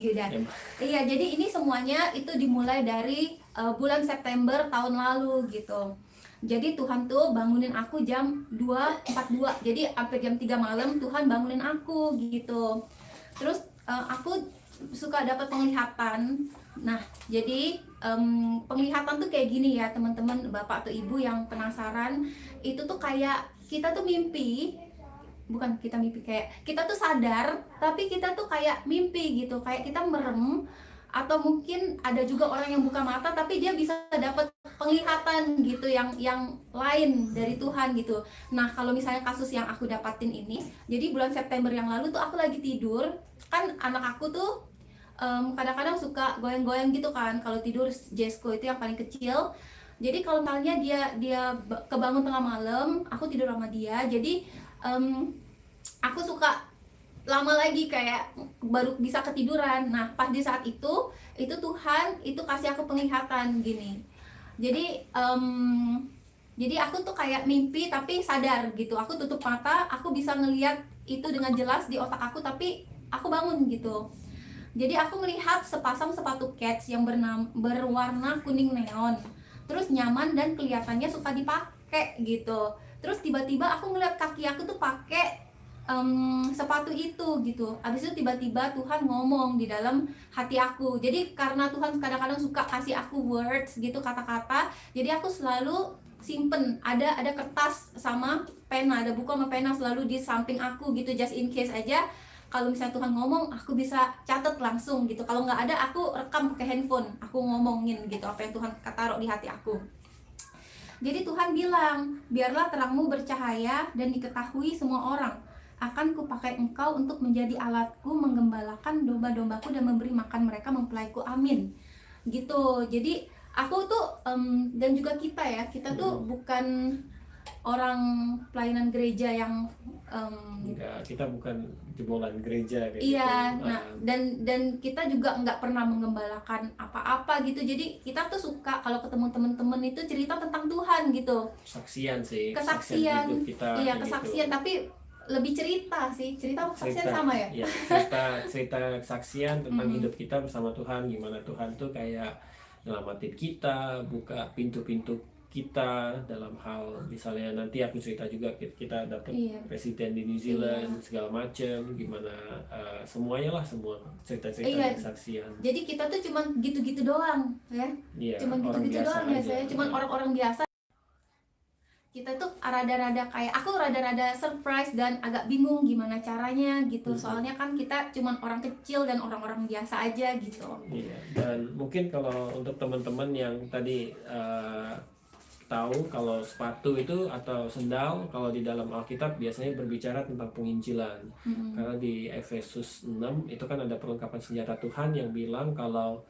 Dan iya, jadi ini semuanya itu dimulai dari bulan September tahun lalu gitu. Jadi Tuhan tuh bangunin aku jam 2.42. Jadi sampai jam 3 malam Tuhan bangunin aku gitu. Terus aku suka dapat penglihatan. Nah, jadi penglihatan tuh kayak gini ya, teman-teman, Bapak atau Ibu yang penasaran. Itu tuh kayak kita tuh mimpi, bukan kita mimpi, kayak kita tuh sadar tapi kita tuh kayak mimpi gitu, kayak kita merem, atau mungkin ada juga orang yang buka mata tapi dia bisa dapat penglihatan gitu yang lain dari Tuhan gitu. Nah, kalau misalnya kasus yang aku dapatin ini, jadi bulan September yang lalu tuh aku lagi tidur, kan anak aku tuh kadang-kadang suka goyang-goyang gitu kan kalau tidur, Jesko itu yang paling kecil. Jadi kalau misalnya dia kebangun tengah malam, aku tidur sama dia, jadi aku suka lama lagi kayak baru bisa ketiduran. Nah, pas di saat itu Tuhan itu kasih aku penglihatan gini. Jadi jadi aku tuh kayak mimpi tapi sadar gitu. Aku tutup mata, aku bisa ngelihat itu dengan jelas di otak aku, tapi aku bangun gitu. Jadi aku melihat sepasang sepatu kets yang berwarna kuning neon, terus nyaman dan kelihatannya suka dipakai gitu. Terus tiba-tiba aku ngeliat kaki aku tuh pakai sepatu itu gitu. Abis itu tiba-tiba Tuhan ngomong di dalam hati aku. Jadi karena Tuhan kadang-kadang suka kasih aku words gitu, kata-kata, jadi aku selalu simpen, ada kertas sama pena, ada buku sama pena selalu di samping aku gitu, just in case aja kalau misalnya Tuhan ngomong, aku bisa catat langsung gitu. Kalau nggak ada, aku rekam pakai handphone, aku ngomongin gitu apa yang Tuhan taruh di hati aku. Jadi Tuhan bilang, biarlah terangmu bercahaya dan diketahui semua orang. Akan kupakai engkau untuk menjadi alatku menggembalakan domba-dombaku dan memberi makan mereka mempelaiku. Amin. Gitu. Jadi aku tuh dan juga kita tuh bukan orang pelayanan gereja yang enggak, kita bukan jebolan gereja kayak iya, gitu. nah dan kita juga nggak pernah mengembalakan apa-apa gitu. Jadi kita tuh suka kalau ketemu temen-temen itu cerita tentang Tuhan gitu. Kesaksian sih, Kesaksian, hidup kita iya kayak kesaksian, gitu. tapi lebih cerita sih. Cerita sama kesaksian sama ya? Ya, cerita kesaksian tentang hidup kita bersama Tuhan, gimana Tuhan tuh kayak nyelamatin kita, buka pintu-pintu kita dalam hal misalnya nanti aku cerita juga kita dapat Iya. presiden di New Zealand segala macem, gimana semuanya lah, semua cerita-cerita Iya. kesaksian. Jadi kita tuh cuman gitu-gitu doang ya. Iya, Cuman orang gitu-gitu biasa doang ya, aja. saya cuman orang-orang biasa. Kita tuh rada-rada kayak, aku rada-rada surprise dan agak bingung gimana caranya gitu. Soalnya kan kita cuman orang kecil dan orang-orang biasa aja gitu. Iya, dan mungkin kalau untuk teman-teman yang tadi tahu kalau sepatu itu atau sendal, kalau di dalam Alkitab biasanya berbicara tentang penginjilan. Karena di Efesus 6 itu kan ada perlengkapan senjata Tuhan yang bilang kalau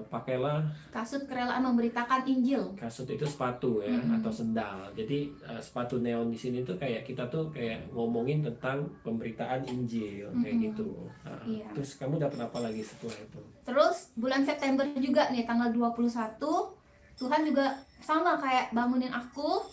pakailah Kasut kerelaan memberitakan Injil. kasut itu sepatu ya, atau sendal. Jadi sepatu neon di sini tuh kayak kita tuh kayak ngomongin tentang pemberitaan Injil kayak gitu. Nah, Iya. terus kamu dapat apa lagi setelah itu? Terus bulan September juga nih, tanggal 21, Tuhan juga sama kayak bangunin aku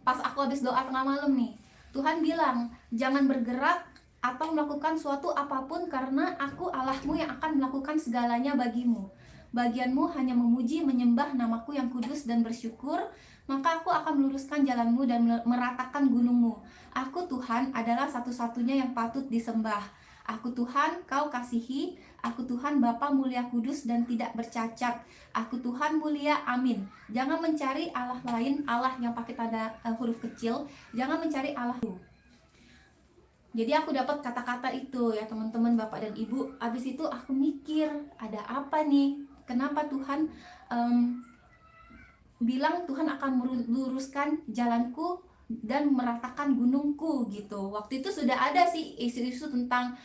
pas aku habis doa tengah malam nih. Tuhan bilang, jangan bergerak atau melakukan suatu apapun karena aku Allahmu yang akan melakukan segalanya bagimu. Bagianmu hanya memuji, menyembah namaku yang kudus dan bersyukur, maka aku akan meluruskan jalanmu dan meratakan gunungmu. Aku Tuhan adalah satu-satunya yang patut disembah. Aku Tuhan, kau kasihi. Aku Tuhan, Bapa mulia kudus dan tidak bercacat. Aku Tuhan mulia, amin. Jangan mencari Allah lain, Allah yang pakai tanda huruf kecil. Jangan mencari Allah. Jadi aku dapat kata-kata itu ya teman-teman, Bapak dan Ibu. Abis itu aku mikir, ada apa nih? Kenapa Tuhan bilang Tuhan akan meluruskan jalanku dan meratakan gunungku gitu. Waktu itu sudah ada sih isu-isu tentang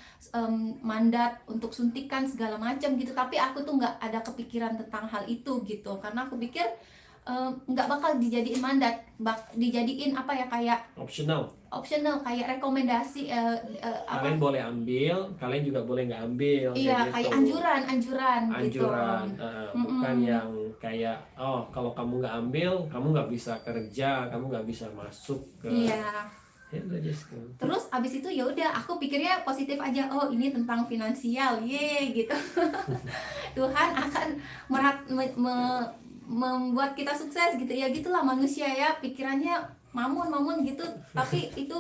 mandat untuk suntikan segala macam gitu, tapi aku tuh nggak ada kepikiran tentang hal itu gitu, karena aku pikir nggak bakal dijadiin mandat, dijadiin apa ya, kayak Optional, kayak rekomendasi. kalian boleh ambil, kalian juga boleh nggak ambil. Iya, kayak anjuran gitu. Bukan yang kayak kalau kamu nggak ambil, kamu nggak bisa kerja, kamu nggak bisa masuk ke Iya. Ya udah Jessica. Terus abis itu ya udah aku pikirnya positif aja, oh ini tentang finansial, ye gitu. Tuhan akan membuat kita sukses gitu ya, gitulah manusia ya, pikirannya mamun gitu, tapi itu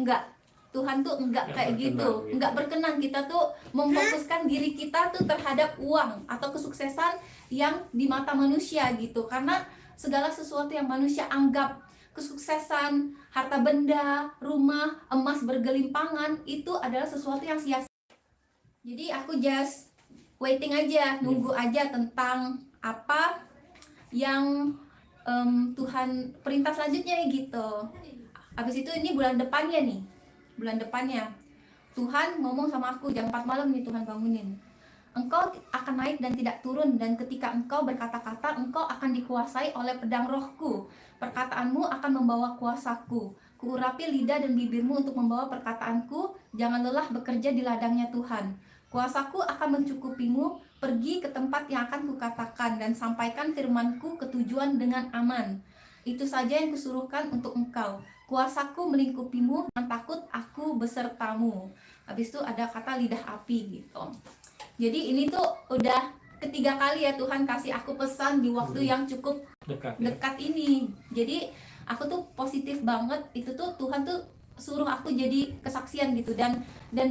enggak, Tuhan tuh enggak kayak gitu, enggak berkenan kita tuh memfokuskan diri kita tuh terhadap uang atau kesuksesan yang di mata manusia gitu, karena segala sesuatu yang manusia anggap kesuksesan, harta benda, rumah, emas bergelimpangan itu adalah sesuatu yang sia-sia. Jadi aku just waiting aja, nunggu aja tentang apa yang Tuhan perintah selanjutnya gitu. Habis itu ini bulan depannya Tuhan ngomong sama aku jam 4 malam nih, Tuhan bangunin. Engkau akan naik dan tidak turun, dan ketika engkau berkata-kata, engkau akan dikuasai oleh pedang rohku. Perkataanmu akan membawa kuasaku. Kuurapi lidah dan bibirmu untuk membawa perkataanku. Jangan lelah bekerja di ladangnya Tuhan. Kuasaku akan mencukupimu. Pergi ke tempat yang akan kukatakan dan sampaikan firmanku ke tujuan dengan aman. Itu saja yang kusuruhkan untuk engkau. Kuasaku melingkupimu, jangan takut, aku besertamu. Habis itu ada kata lidah api gitu. Jadi ini tuh udah ketiga kali ya Tuhan kasih aku pesan di waktu yang cukup dekat ini. Jadi aku tuh positif banget, itu tuh Tuhan tuh suruh aku jadi kesaksian gitu, dan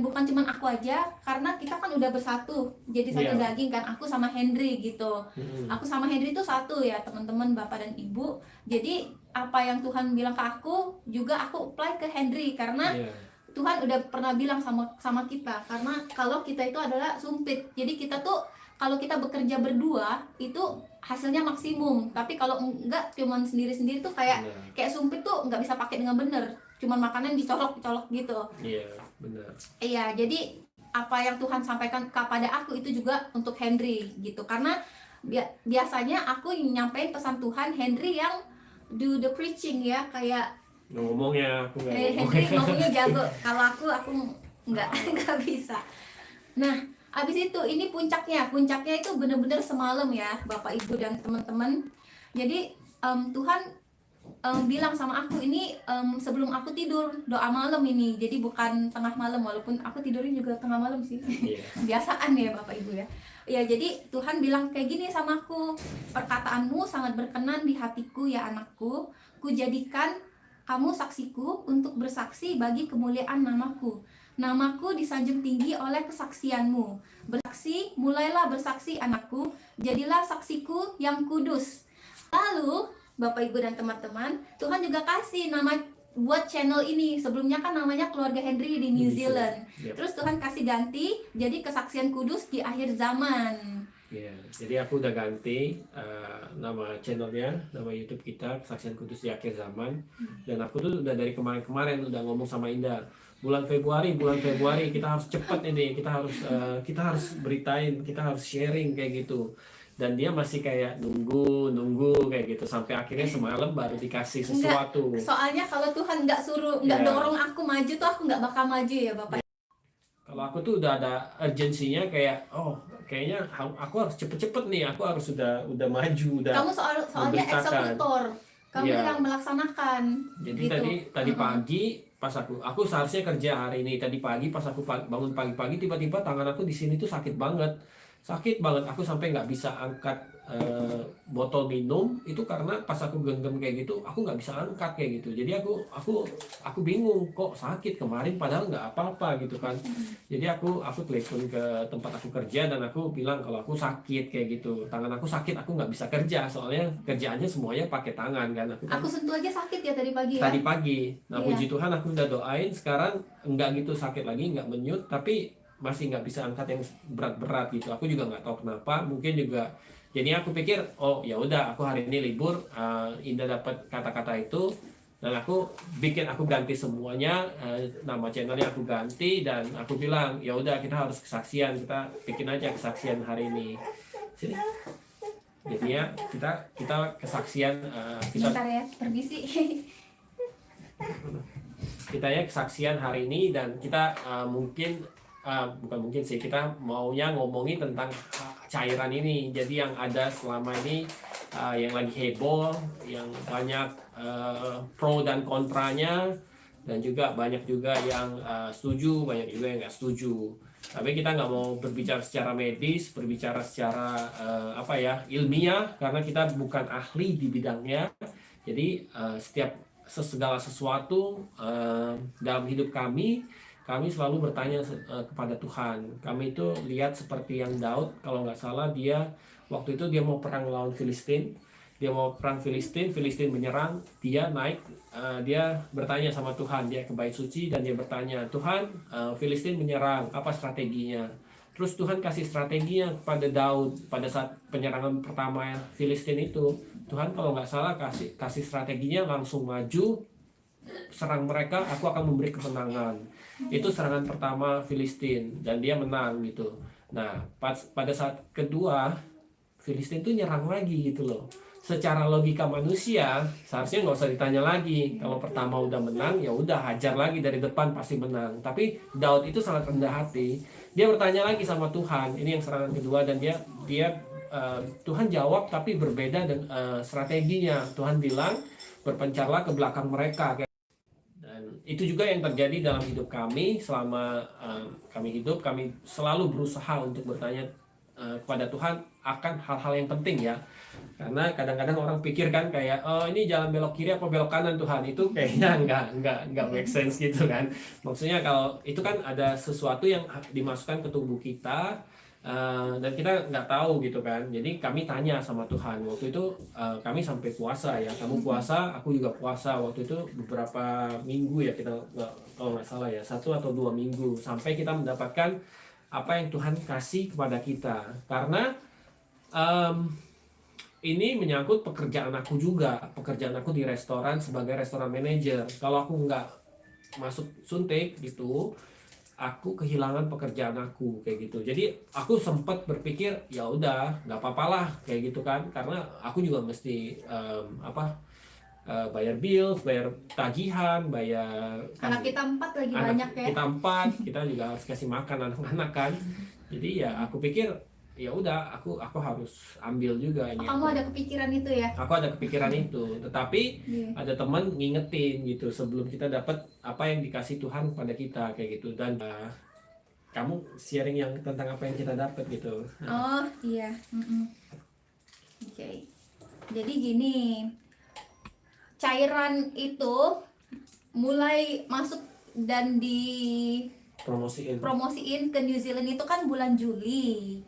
bukan cuman aku aja, karena kita kan udah bersatu jadi satu daging kan, aku sama Henry gitu. Aku sama Henry tuh satu ya teman-teman, bapak dan ibu. Jadi apa yang Tuhan bilang ke aku juga aku apply ke Henry, karena Tuhan udah pernah bilang sama kita, karena kalau kita itu adalah sumpit. Jadi kita tuh kalau kita bekerja berdua itu hasilnya maksimum, tapi kalau enggak cuman sendiri-sendiri tuh kayak sumpit tuh nggak bisa pakai dengan bener, cuman makanan dicolok gitu. Iya, benar. Iya, jadi apa yang Tuhan sampaikan kepada aku itu juga untuk Henry gitu, karena biasanya aku nyampein pesan Tuhan, Henry yang do the preaching ya, kayak ngomongnya aku Henry ngomongnya jago, kalau aku nggak bisa. Nah, abis itu ini puncaknya itu bener-bener semalam ya Bapak Ibu dan teman-teman. Jadi Tuhan bilang sama aku ini sebelum aku tidur, doa malam ini, jadi bukan tengah malam, walaupun aku tidurnya juga tengah malam sih. Biasaan ya Bapak Ibu ya. Ya, jadi Tuhan bilang kayak gini sama aku, perkataanmu sangat berkenan di hatiku ya anakku, kujadikan kamu saksiku untuk bersaksi bagi kemuliaan namaku. Namaku disanjung tinggi oleh kesaksianmu. Bersaksi, mulailah bersaksi anakku, jadilah saksiku yang kudus. Lalu, Bapak Ibu dan teman-teman, Tuhan juga kasih nama buat channel ini. Sebelumnya kan namanya Keluarga Henry di New Zealand. Terus Tuhan kasih ganti jadi Kesaksian Kudus di Akhir Zaman. Ya, jadi aku udah ganti nama channelnya, nama YouTube kita Kesaksian Kudus di Akhir Zaman. Dan aku tuh udah dari kemarin udah ngomong sama Indah, bulan Februari kita harus cepat ini, kita harus beritain, kita harus sharing kayak gitu. Dan dia masih kayak nunggu kayak gitu, sampai akhirnya semalam baru dikasih sesuatu. Soalnya kalau Tuhan nggak dorong aku maju tuh aku nggak bakal maju ya Bapak. Kalau aku tuh udah ada urgensinya, kayak kayaknya aku harus cepet-cepet nih, aku harus udah maju, udah. Kamu soalnya eksekutor, kamu yang melaksanakan. Jadi gitu. tadi pagi pas aku seharusnya kerja hari ini, tadi pagi pas aku bangun pagi-pagi, tiba-tiba tangan aku di sini tuh sakit banget, aku sampai nggak bisa angkat botol minum itu, karena pas aku genggam kayak gitu aku nggak bisa angkat kayak gitu. Jadi aku bingung kok sakit kemarin padahal nggak apa-apa gitu kan. Jadi aku telepon ke tempat aku kerja dan aku bilang kalau aku sakit kayak gitu, tangan aku sakit, aku nggak bisa kerja, soalnya kerjaannya semuanya pakai tangan kan. Aku sentuh aja sakit ya tadi pagi ya. Tadi pagi. Nah puji Tuhan aku udah doain, sekarang nggak gitu sakit lagi, nggak menyut, tapi masih nggak bisa angkat yang berat-berat gitu. Aku juga nggak tahu kenapa, mungkin juga. Jadi aku pikir, oh ya udah, aku hari ini libur. Indah dapat kata-kata itu, dan aku ganti semuanya, nama channelnya aku ganti, dan aku bilang ya udah kita harus kesaksian, kita bikin aja kesaksian hari ini. Sini. Jadi ya kita kesaksian. Bentar ya, permisi. Kita ya kesaksian hari ini, dan kita bukan mungkin sih, kita maunya ngomongin tentang cairan ini. Jadi yang ada selama ini yang lagi heboh, yang banyak pro dan kontranya, dan juga banyak juga yang setuju, banyak juga yang nggak setuju. Tapi kita nggak mau berbicara secara medis, berbicara secara ilmiah, karena kita bukan ahli di bidangnya. Jadi setiap segala sesuatu dalam hidup kami selalu bertanya kepada Tuhan. Kami itu lihat seperti yang Daud, kalau nggak salah dia waktu itu dia mau perang melawan Filistin. Dia mau perang Filistin menyerang, dia naik, dia bertanya sama Tuhan, dia ke bait suci dan dia bertanya, Tuhan, Filistin menyerang, apa strateginya? Terus Tuhan kasih strateginya kepada Daud pada saat penyerangan pertama Filistin itu. Tuhan kalau nggak salah kasih strateginya, langsung maju, serang mereka, aku akan memberi kemenangan. Itu serangan pertama Filistin dan dia menang gitu. Nah, pada saat kedua Filistin tuh nyerang lagi gitu loh. Secara logika manusia seharusnya nggak usah ditanya lagi. Kalau pertama udah menang, ya udah hajar lagi dari depan pasti menang. Tapi Daud itu sangat rendah hati. Dia bertanya lagi sama Tuhan. Ini yang serangan kedua dan dia Tuhan jawab tapi berbeda dan strateginya. Tuhan bilang berpencarlah ke belakang mereka. Dan itu juga yang terjadi dalam hidup kami selama kami hidup. Kami selalu berusaha untuk bertanya kepada Tuhan akan hal-hal yang penting ya. Karena kadang-kadang orang pikir kan kayak, oh ini jalan belok kiri apa belok kanan Tuhan, itu kayaknya nggak make sense gitu kan. Maksudnya kalau itu kan ada sesuatu yang dimasukkan ke tubuh kita dan kita nggak tahu gitu kan. Jadi kami tanya sama Tuhan. Waktu itu kami sampai puasa ya. Kamu puasa, aku juga puasa. Waktu itu beberapa minggu ya kita, kalau nggak salah ya 1 atau 2 minggu sampai kita mendapatkan apa yang Tuhan kasih kepada kita. Karena ini menyangkut pekerjaan aku juga. Pekerjaan aku di restoran sebagai restoran manager. Kalau aku nggak masuk suntik gitu, aku kehilangan pekerjaan aku kayak gitu. Jadi aku sempat berpikir ya udah nggak apa-apa lah kayak gitu kan. Karena aku juga mesti bayar bills, bayar tagihan, bayar Anak kita 4 lagi banyak ya. Kita 4, kita juga harus kasih makan anak-anak kan. Jadi ya aku pikir ya udah aku harus ambil juga ini. Kamu ada kepikiran itu ya? Aku ada kepikiran itu, tetapi ada teman ngingetin gitu sebelum kita dapat apa yang dikasih Tuhan pada kita kayak gitu. Dan kamu sharing yang tentang apa yang kita dapat gitu. Oh iya. Oke. Jadi gini, cairan itu mulai masuk dan promosiin ke New Zealand itu kan bulan Juli.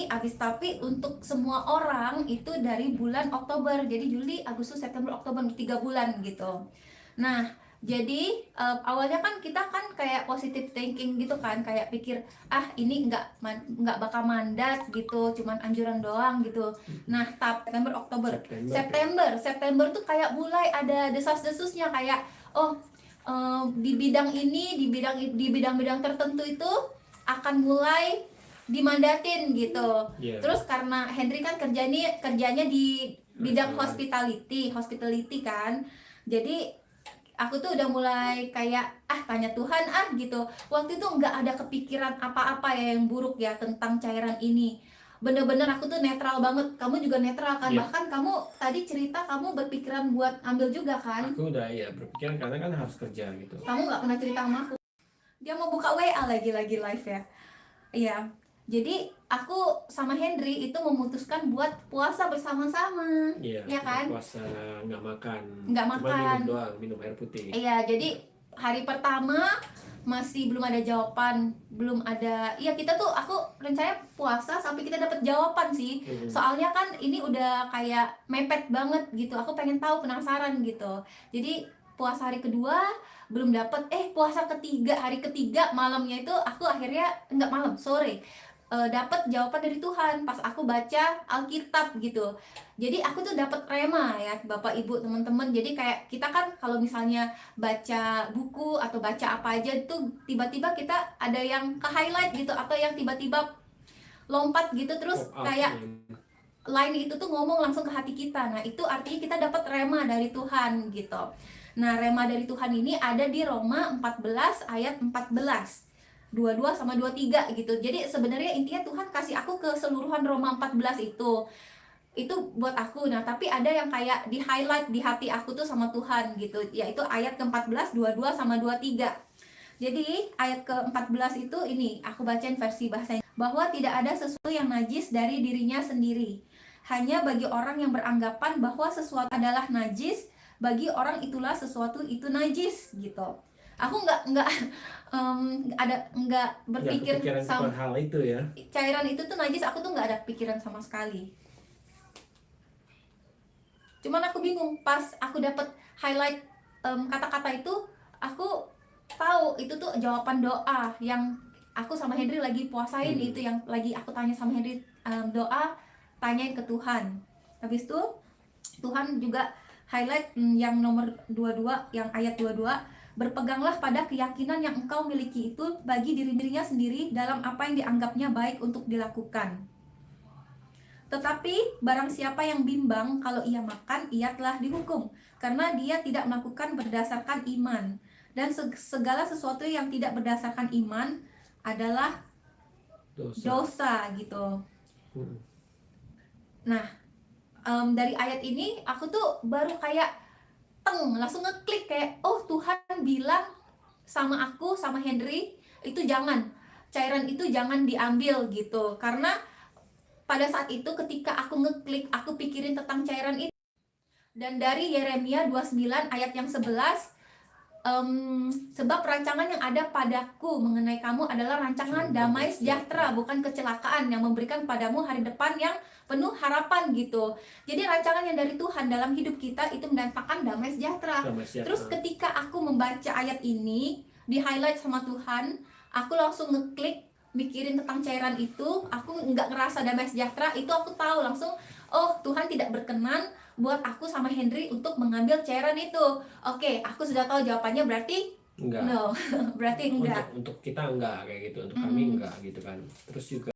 Abis, tapi untuk semua orang itu dari bulan Oktober. Jadi Juli, Agustus, September, Oktober, 3 bulan gitu. Nah, jadi awalnya kan kita kan kayak positive thinking gitu kan, kayak pikir ini nggak bakal mandat gitu, cuman anjuran doang gitu. Nah, September, Oktober, September tuh kayak mulai ada desas-desusnya kayak di bidang ini, di bidang-bidang tertentu itu akan mulai dimandatin gitu. Terus karena Henry kan kerjanya di bidang hospitality kan. Jadi aku tuh udah mulai kayak tanya Tuhan gitu. Waktu itu nggak ada kepikiran apa-apa ya yang buruk ya tentang cairan ini. Bener-bener aku tuh netral banget. Kamu juga netral kan? Bahkan kamu tadi cerita kamu berpikiran buat ambil juga kan? Aku udah berpikiran karena kan harus kerja gitu. Kamu nggak pernah cerita sama aku. Dia mau buka WA lagi live ya. Iya. Jadi aku sama Henry itu memutuskan buat puasa bersama-sama, ya kan? Puasa nggak makan. Minum doang, minum air putih. Iya, jadi hari pertama masih belum ada jawaban, belum ada. Iya aku rencananya puasa sampai kita dapat jawaban sih. Soalnya kan ini udah kayak mepet banget gitu. Aku pengen tahu, penasaran gitu. Jadi puasa hari kedua belum dapat. Puasa hari ketiga malamnya itu aku akhirnya sore. Dapat jawaban dari Tuhan pas aku baca Alkitab gitu. Jadi aku tuh dapat rema ya Bapak Ibu teman-teman. Jadi kayak kita kan kalau misalnya baca buku atau baca apa aja tuh tiba-tiba kita ada yang ke highlight gitu atau yang tiba-tiba lompat gitu terus kayak line itu tuh ngomong langsung ke hati kita. Nah itu artinya kita dapat rema dari Tuhan gitu. Nah rema dari Tuhan ini ada di Roma 14 ayat 14. 22 sama 23 gitu. Jadi sebenarnya intinya Tuhan kasih aku keseluruhan Roma 14 itu. itu buat aku. Nah, tapi ada yang kayak di highlight di hati aku tuh sama Tuhan gitu, yaitu ayat ke-14, 22 sama 23. Jadi ayat ke-14 itu ini aku bacain versi bahasa bahwa tidak ada sesuatu yang najis dari dirinya sendiri. Hanya bagi orang yang beranggapan bahwa sesuatu adalah najis, bagi orang itulah sesuatu itu najis gitu. Aku nggak nggak berpikir kepikiran sama hal itu ya. cairan itu tuh najis, aku tuh nggak ada pikiran sama sekali. Cuman aku bingung pas aku dapat highlight kata-kata itu, aku tahu itu tuh jawaban doa yang aku sama Henry lagi puasain. Itu yang lagi aku tanya sama Henry, doa tanyain ke Tuhan. Habis itu Tuhan juga highlight yang nomor 22, yang ayat 22, berpeganglah pada keyakinan yang engkau miliki itu bagi dirinya sendiri dalam apa yang dianggapnya baik untuk dilakukan. Tetapi barang siapa yang bimbang kalau ia makan, ia telah dihukum, karena dia tidak melakukan berdasarkan iman. Dan segala sesuatu yang tidak berdasarkan iman adalah dosa gitu. Nah, dari ayat ini aku tuh baru kayak langsung ngeklik kayak, oh Tuhan bilang sama aku, sama Henry, itu cairan itu jangan diambil gitu. Karena pada saat itu ketika aku ngeklik, aku pikirin tentang cairan itu. Dan dari Yeremia 29 ayat yang 11, sebab rancangan yang ada padaku mengenai kamu adalah rancangan damai sejahtera, bukan kecelakaan, yang memberikan padamu hari depan yang penuh harapan gitu. Jadi rancangan yang dari Tuhan dalam hidup kita itu mendatangkan damai sejahtera. Terus ketika aku membaca ayat ini di highlight sama Tuhan, aku langsung ngeklik mikirin tentang cairan itu. Aku nggak ngerasa damai sejahtera, itu aku tahu langsung, oh Tuhan tidak berkenan buat aku sama Henry untuk mengambil cairan itu. Oke, aku sudah tahu jawabannya, berarti enggak. No. Berarti enggak. Untuk kita enggak kayak gitu, untuk kami enggak gitu kan. Terus juga